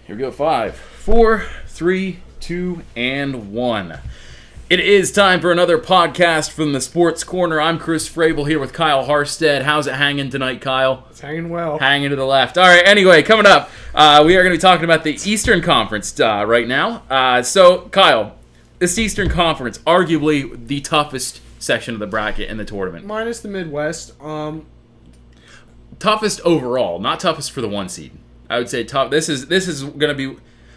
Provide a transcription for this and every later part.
Here we go. 5, 4, 3, 2, and 1. It is time for another podcast from the Sports Corner. I'm Chris Frabel here with Kyle Harstead. How's it hanging tonight, Kyle? It's hanging well. Hanging to the left. All right, anyway, coming up, we are going to be talking about the Eastern Conference right now. So, Kyle, this Eastern Conference, arguably the toughest section of the bracket in the tournament. Minus the Midwest. Toughest overall, not toughest for the 1 seed. I would say tough. This is going to be...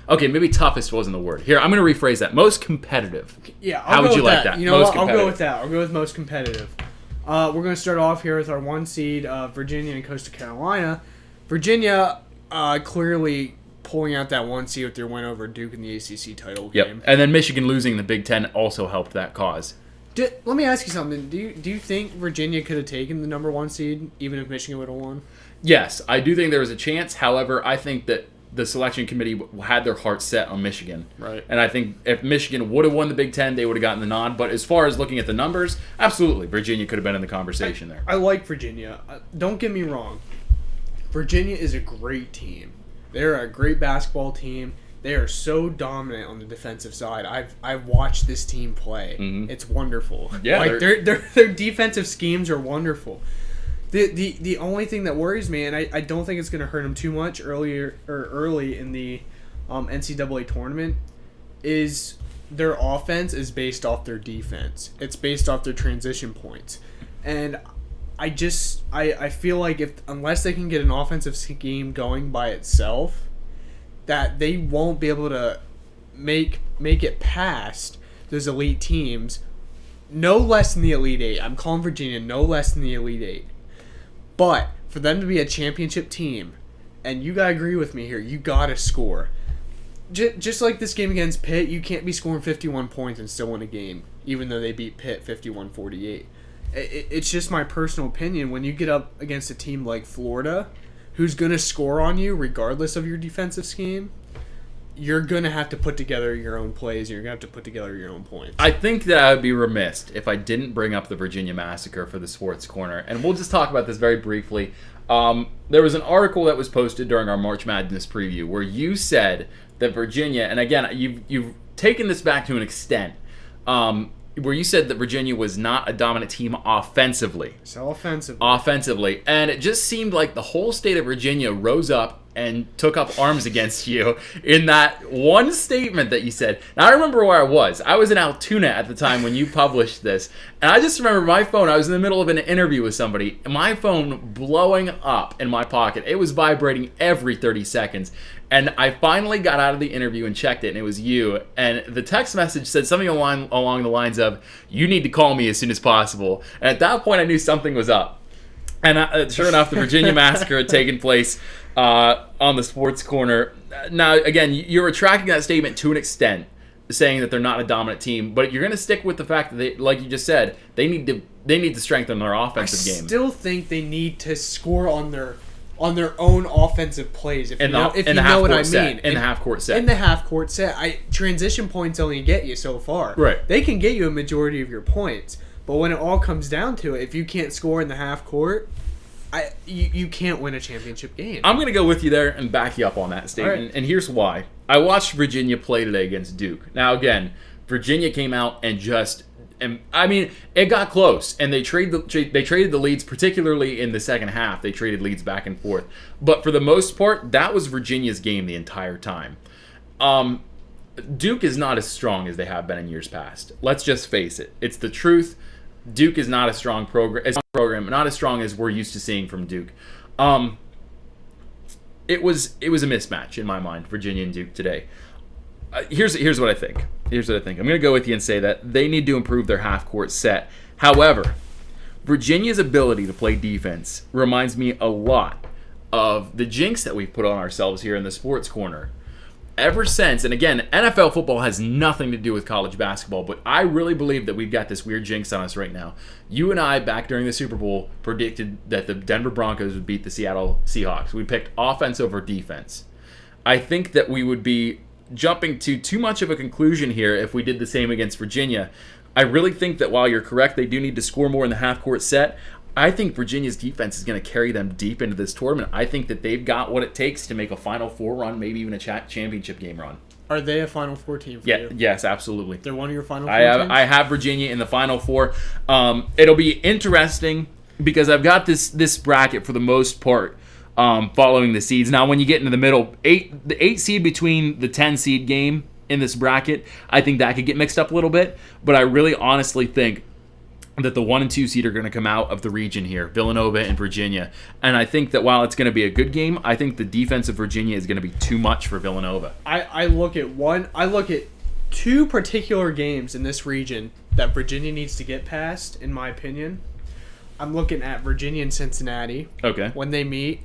Okay, maybe toughest wasn't the word. Here, I'm going to rephrase that. Most competitive. Yeah, How would you like that? You know what? I'll go with that. I'll go with most competitive. We're going to start off here with our 1 seed, Virginia and Coastal Carolina. Virginia clearly pulling out that 1 seed with their win over Duke in the ACC title game. And then Michigan losing the Big Ten also helped that cause. Let me ask you something. Do you think Virginia could have taken the number 1 seed even if Michigan would have won? Yes, I do think there was a chance. However, I think that the selection committee had their heart set on Michigan. Right. And I think if Michigan would have won the Big Ten, they would have gotten the nod. But as far as looking at the numbers, absolutely, Virginia could have been in the conversation there. I like Virginia. Don't get me wrong. Virginia is a great team. They're a great basketball team. They are so dominant on the defensive side. I've watched this team play. Mm-hmm. It's wonderful. Yeah, like their defensive schemes are wonderful. The only thing that worries me, and I don't think it's going to hurt them too much early in the NCAA tournament, is their offense is based off their defense. It's based off their transition points, and I feel like unless they can get an offensive scheme going by itself, that they won't be able to make it past those elite teams. No less than the Elite Eight. I'm calling Virginia no less than the Elite Eight. But for them to be a championship team, and you gotta agree with me here, you gotta score. Just like this game against Pitt, you can't be scoring 51 points and still win a game, even though they beat Pitt 51-48. It's just my personal opinion. When you get up against a team like Florida, who's gonna score on you regardless of your defensive scheme, you're going to have to put together your own plays. You're going to have to put together your own points. I think that I would be remiss if I didn't bring up the Virginia Massacre for the Sports Corner. And we'll just talk about this very briefly. There was an article that was posted during our March Madness preview where you said that Virginia, and again, you've taken this back to an extent, where you said that Virginia was not a dominant team offensively. So offensively. And it just seemed like the whole state of Virginia rose up and took up arms against you in that one statement that you said. Now, I remember where I was. I was in Altoona at the time when you published this. And I just remember my phone, I was in the middle of an interview with somebody, and my phone blowing up in my pocket. It was vibrating every 30 seconds. And I finally got out of the interview and checked it, and it was you. And the text message said something along the lines of, "You need to call me as soon as possible." And at that point, I knew something was up. And sure enough, the Virginia Massacre had taken place on the Sports Corner. Now, again, you're retracting that statement to an extent, saying that they're not a dominant team, but you're going to stick with the fact that they, like you just said, they need to strengthen their offensive game. I still think they need to score on their own offensive plays. If you know what I mean. In the half-court set. In the half-court set. Transition points only get you so far. Right. They can get you a majority of your points, but when it all comes down to it, if you can't score in the half-court, you can't win a championship game. I'm going to go with you there and back you up on that statement, right. And here's why. I watched Virginia play today against Duke. Now, again, Virginia came out and it got close, and they traded the leads, particularly in the second half. They traded leads back and forth. But for the most part, that was Virginia's game the entire time. Duke is not as strong as they have been in years past. Let's just face it. It's the truth. Duke is not a strong program, not as strong as we're used to seeing from Duke. It was a mismatch in my mind, Virginia and Duke today. Here's what I think. I'm going to go with you and say that they need to improve their half-court set. However, Virginia's ability to play defense reminds me a lot of the jinx that we've put on ourselves here in the Sports Corner. Ever since, and again, NFL football has nothing to do with college basketball, but I really believe that we've got this weird jinx on us right now. You and I, back during the Super Bowl, predicted that the Denver Broncos would beat the Seattle Seahawks. We picked offense over defense. I think that we would be jumping to too much of a conclusion here if we did the same against Virginia. I really think that while you're correct, they do need to score more in the half-court set, I think Virginia's defense is going to carry them deep into this tournament. I think that they've got what it takes to make a Final Four run, maybe even a championship game run. Are they a Final Four team for you? Yes, absolutely. They're one of your Final Four teams? I have Virginia in the Final Four. It'll be interesting because I've got this bracket for the most part following the seeds. Now, when you get into the middle, the 8 seed between the 10 seed game in this bracket, I think that could get mixed up a little bit. But I really honestly think that the 1 and 2 seed are going to come out of the region here, Villanova and Virginia. And I think that while it's going to be a good game, I think the defense of Virginia is going to be too much for Villanova. I look at two particular games in this region that Virginia needs to get past, in my opinion. I'm looking at Virginia and Cincinnati. Okay. When they meet,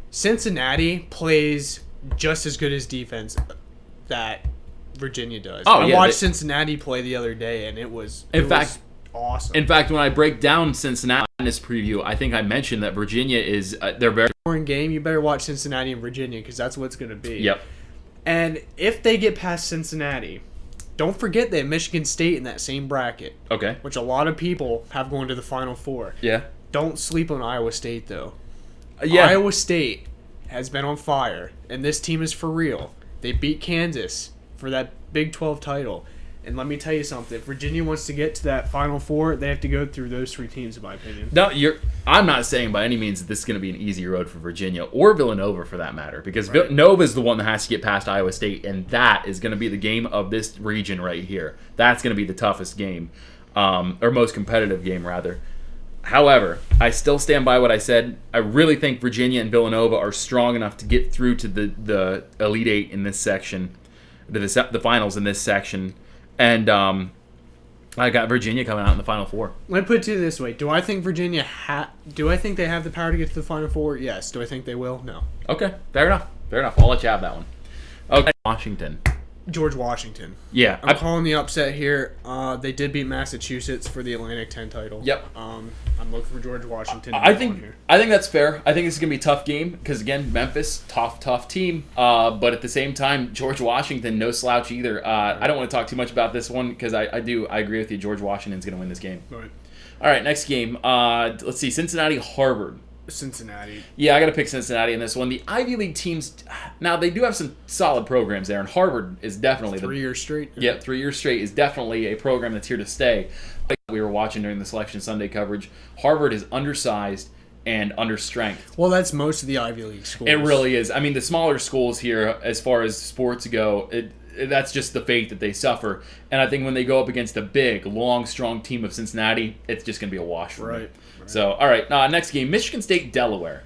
Cincinnati plays just as good as defense that Virginia does. I watched Cincinnati play the other day, and it was awesome. In fact, when I break down Cincinnati in this preview, I think I mentioned that Virginia is they're very boring game. You better watch Cincinnati and Virginia because that's what it's going to be. Yep. And if they get past Cincinnati, don't forget they have Michigan State in that same bracket. Okay. Which a lot of people have going to the Final Four. Yeah. Don't sleep on Iowa State though. Yeah. Iowa State has been on fire, and this team is for real. They beat Kansas for that Big 12 title. And let me tell you something. If Virginia wants to get to that Final Four, they have to go through those 3 teams, in my opinion. No, I'm not saying by any means that this is going to be an easy road for Virginia or Villanova for that matter, because Right. Villanova is the one that has to get past Iowa State, and that is going to be the game of this region right here. That's going to be the toughest game, or most competitive game, rather. However, I still stand by what I said. I really think Virginia and Villanova are strong enough to get through to the Elite Eight in this section, to the finals in this section. And I got Virginia coming out in the Final Four. Let me put it to you this way: do I think Virginia do I think they have the power to get to the Final Four? Yes. Do I think they will? No. Okay, fair enough. I'll let you have that one. Okay, Washington. George Washington. Yeah, I'm calling the upset here. They did beat Massachusetts for the Atlantic 10 title. Yep. I'm looking for George Washington. I think that's fair. I think it's gonna be a tough game because again, Memphis, tough team. But at the same time, George Washington, no slouch either. I don't want to talk too much about this one because I agree with you. George Washington's gonna win this game. Right. All right, next game. Let's see, Cincinnati, Harvard. Cincinnati. Yeah, I got to pick Cincinnati in this one. The Ivy League teams, now they do have some solid programs there, and Harvard is definitely 3 years straight. Yeah, 3 years straight is definitely a program that's here to stay. We were watching during the Selection Sunday coverage. Harvard is undersized and under strength. Well, that's most of the Ivy League schools. It really is. I mean, the smaller schools here, as far as sports go, that's just the fate that they suffer. And I think when they go up against a big, long, strong team of Cincinnati, it's just going to be a wash for them. So, all right, next game, Michigan State, Delaware.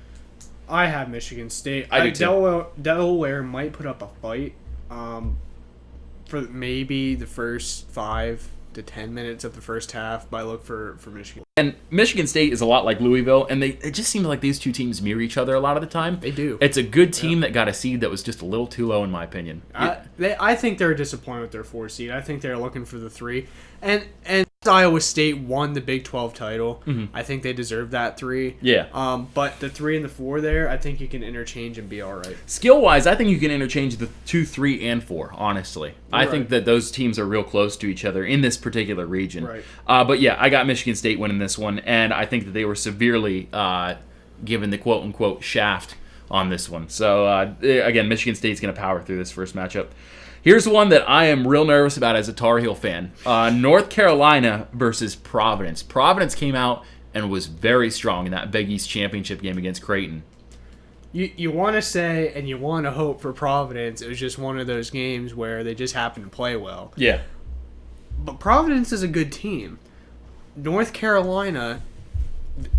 I have Michigan State. I do too. Delaware might put up a fight for maybe the first 5 to 10 minutes of the first half, but I look for Michigan. And Michigan State is a lot like Louisville, and it just seems like these two teams mirror each other a lot of the time. They do. It's a good team that got a seed that was just a little too low, in my opinion. I think they're disappointed with their 4 seed. I think they're looking for the 3. And Iowa State won the Big 12 title. Mm-hmm. I think they deserve that 3. Yeah. But the 3 and the 4 there, I think you can interchange and be all right. Skill-wise, I think you can interchange the 2, 3, and 4, honestly. Right. I think that those teams are real close to each other in this particular region. Right. But yeah, I got Michigan State winning this one, and I think that they were severely given the quote-unquote shaft on this one. So, again, Michigan State's going to power through this first matchup. Here's one that I am real nervous about as a Tar Heel fan. North Carolina versus Providence. Providence came out and was very strong in that Big East championship game against Creighton. You want to say and you want to hope for Providence. It was just one of those games where they just happened to play well. Yeah. But Providence is a good team. North Carolina,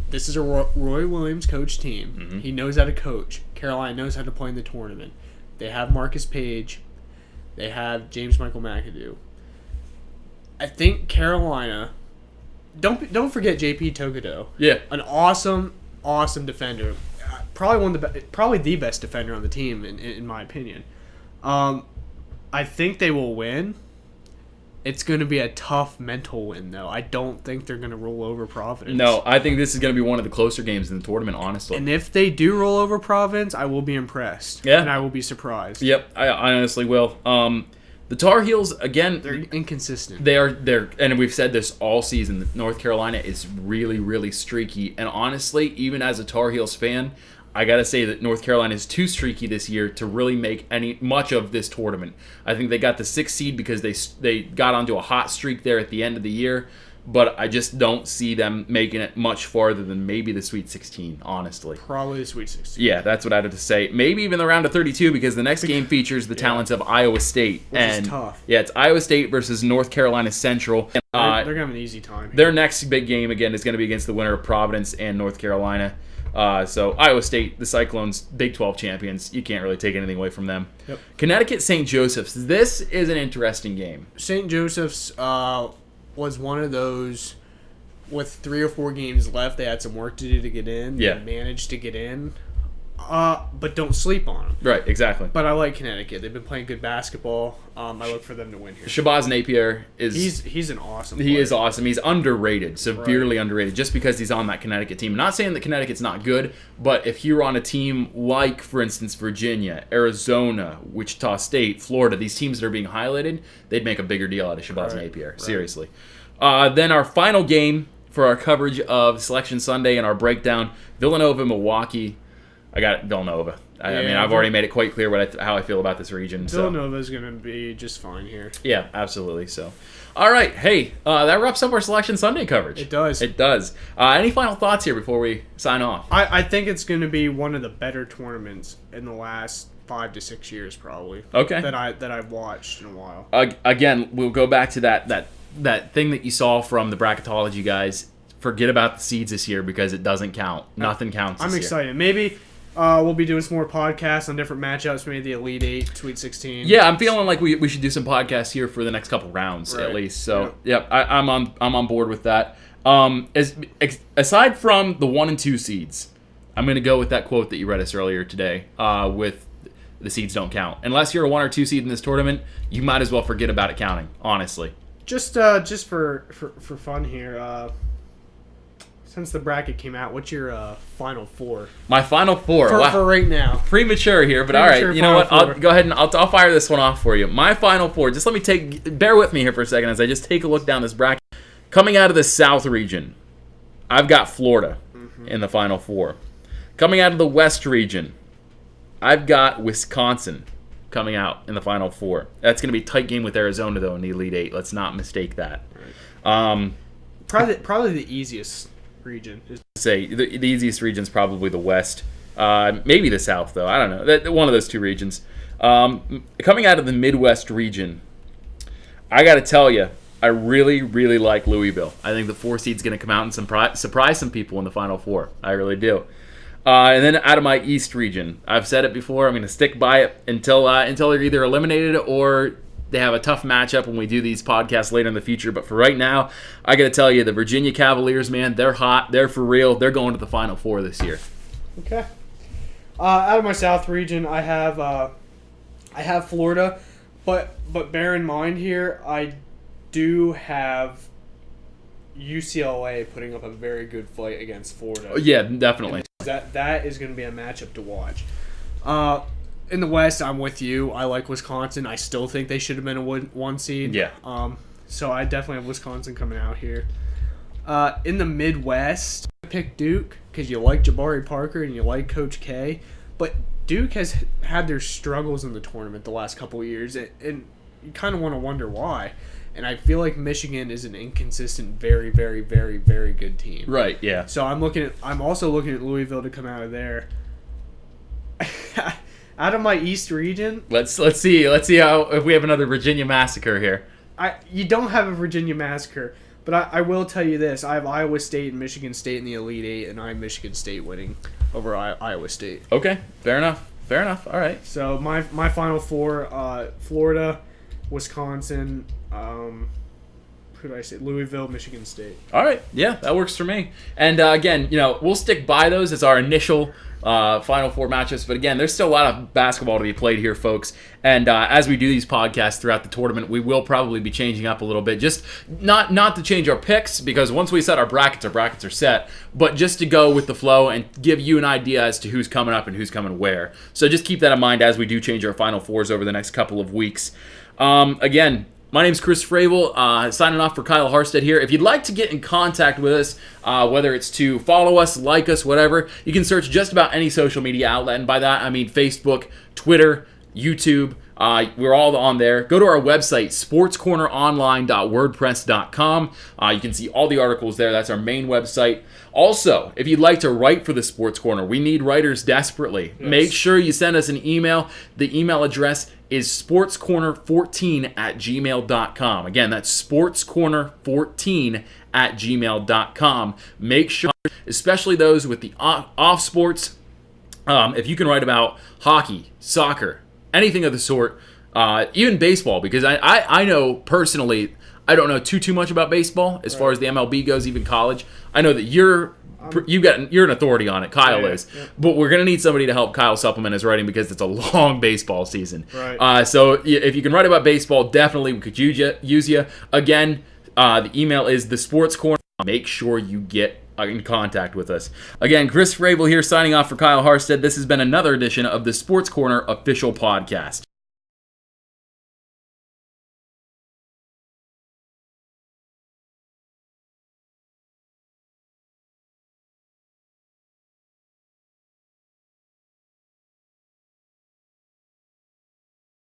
this is a Roy Williams coach team. Mm-hmm. He knows how to coach. Carolina knows how to play in the tournament. They have Marcus Page. They have James Michael McAdoo. I think Carolina. Don't forget JP Tokido. Yeah, an awesome defender. Probably the best defender on the team in my opinion. I think they will win. It's going to be a tough mental win, though. I don't think they're going to roll over Providence. No, I think this is going to be one of the closer games in the tournament, honestly. And if they do roll over Providence, I will be impressed. Yeah. And I will be surprised. Yep, I honestly will. The Tar Heels, again, They're inconsistent. They're and we've said this all season. North Carolina is really, really streaky. And honestly, even as a Tar Heels fan, I gotta say that North Carolina is too streaky this year to really make much of this tournament. I think they got the 6th seed because they got onto a hot streak there at the end of the year, but I just don't see them making it much farther than maybe the Sweet 16, honestly. Probably the Sweet 16. Yeah, that's what I had to say. Maybe even the round of 32 because the next game features the talents of Iowa State. Which is tough. Yeah, it's Iowa State versus North Carolina Central. They're going to have an easy time here. Their next big game, again, is going to be against the winner of Providence and North Carolina. So Iowa State, the Cyclones, Big 12 champions. You can't really take anything away from them. Yep. Connecticut, St. Joseph's. This is an interesting game. St. Joseph's was one of those with 3 or 4 games left. They had some work to do to get in. Yeah. They managed to get in. But don't sleep on them. Right, exactly. But I like Connecticut. They've been playing good basketball. I look for them to win here. Shabazz Napier is... He's an awesome player. He is awesome. He's underrated, severely underrated, just because he's on that Connecticut team. I'm not saying that Connecticut's not good, but if you're on a team like, for instance, Virginia, Arizona, Wichita State, Florida, these teams that are being highlighted, they'd make a bigger deal out of Shabazz Napier. Right. Seriously. Then our final game for our coverage of Selection Sunday and our breakdown, Villanova-Milwaukee. I got Villanova. I mean, I've already made it quite clear how I feel about this region. Villanova's going to be just fine here. Yeah, absolutely. So, all right. Hey, that wraps up our Selection Sunday coverage. It does. It does. Any final thoughts here before we sign off? I think it's going to be one of the better tournaments in the last 5 to 6 years, probably. Okay. That I've watched in a while. Again, we'll go back to that thing that you saw from the bracketology guys. Forget about the seeds this year because it doesn't count. Nothing counts. I'm excited. Maybe. We'll be doing some more podcasts on different matchups, maybe the Elite 8, Sweet 16. Yeah, I'm feeling like we should do some podcasts here for the next couple rounds at least. So, I'm on board with that. Aside from the 1 and 2 seeds, I'm going to go with that quote that you read us earlier today. With the seeds don't count unless you're a 1 or 2 seed in this tournament. You might as well forget about it counting. Honestly, just for fun here. Since the bracket came out, what's your final 4? My final 4. For right now. Premature here, but all right. You know what? I'll go ahead and I'll fire this one off for you. My final 4. Just let me bear with me here for a second as I just take a look down this bracket. Coming out of the South region, I've got Florida in the final 4. Coming out of the West region, I've got Wisconsin coming out in the final 4. That's going to be a tight game with Arizona though in the Elite 8. Let's not mistake that. Right. Probably the easiest region. Say the easiest region is probably the West, maybe the South though. I don't know. One of those 2 regions. Coming out of the Midwest region, I got to tell you, I really, really like Louisville. I think the 4 seed's going to come out and surprise some people in the Final 4. I really do. And then out of my East region, I've said it before. I'm going to stick by it until they're either eliminated or they have a tough matchup when we do these podcasts later in the future. But for right now, I got to tell you, the Virginia Cavaliers, man, they're hot. They're for real. They're going to the Final 4 this year. Okay. Out of my South region, I have Florida, but bear in mind here, I do have UCLA putting up a very good fight against Florida. Yeah, definitely. That is going to be a matchup to watch. In the West, I'm with you. I like Wisconsin. I still think they should have been a 1 seed. Yeah. So I definitely have Wisconsin coming out here. In the Midwest, I pick Duke because you like Jabari Parker and you like Coach K. But Duke has had their struggles in the tournament the last couple of years, and you kind of want to wonder why. And I feel like Michigan is an inconsistent, very, very, very, very good team. Right. Yeah. So I'm also looking at Louisville to come out of there. Out of my East region, let's see how if we have another Virginia massacre here. You don't have a Virginia massacre, but I will tell you this: I have Iowa State and Michigan State in the Elite 8, and I have Michigan State winning over Iowa State. Okay, fair enough. All right. So my final 4: Florida, Wisconsin. Who did I say? Louisville, Michigan State. All right, yeah, that works for me. And again, we'll stick by those as our initial Final 4 matchups. But again, there's still a lot of basketball to be played here, folks. And as we do these podcasts throughout the tournament, we will probably be changing up a little bit. Just not to change our picks, because once we set our brackets are set. But just to go with the flow and give you an idea as to who's coming up and who's coming where. So just keep that in mind as we do change our Final 4s over the next couple of weeks. Again, my name's Chris Fravel, signing off for Kyle Harstead here. If you'd like to get in contact with us, whether it's to follow us, like us, whatever, you can search just about any social media outlet. And by that, I mean Facebook, Twitter, YouTube. We're all on there. Go to our website, sportscorneronline.wordpress.com. You can see all the articles there. That's our main website. Also, if you'd like to write for the Sports Corner, we need writers desperately. Yes. Make sure you send us an email. The email address is sportscorner14@gmail.com. Again, that's sportscorner14@gmail.com. Make sure, especially those with the off sports, if you can write about hockey, soccer, anything of the sort, even baseball, because I know personally, I don't know too much about baseball as far as the MLB goes, even college. I know that you're an authority on it. Kyle is, but we're gonna need somebody to help Kyle supplement his writing because it's a long baseball season. Right. So if you can write about baseball, definitely we could use you. Again, the email is the Sports Corner. Make sure you get in contact with us. Again, Chris Fravel here signing off for Kyle Harstead. This has been another edition of the Sports Corner official podcast.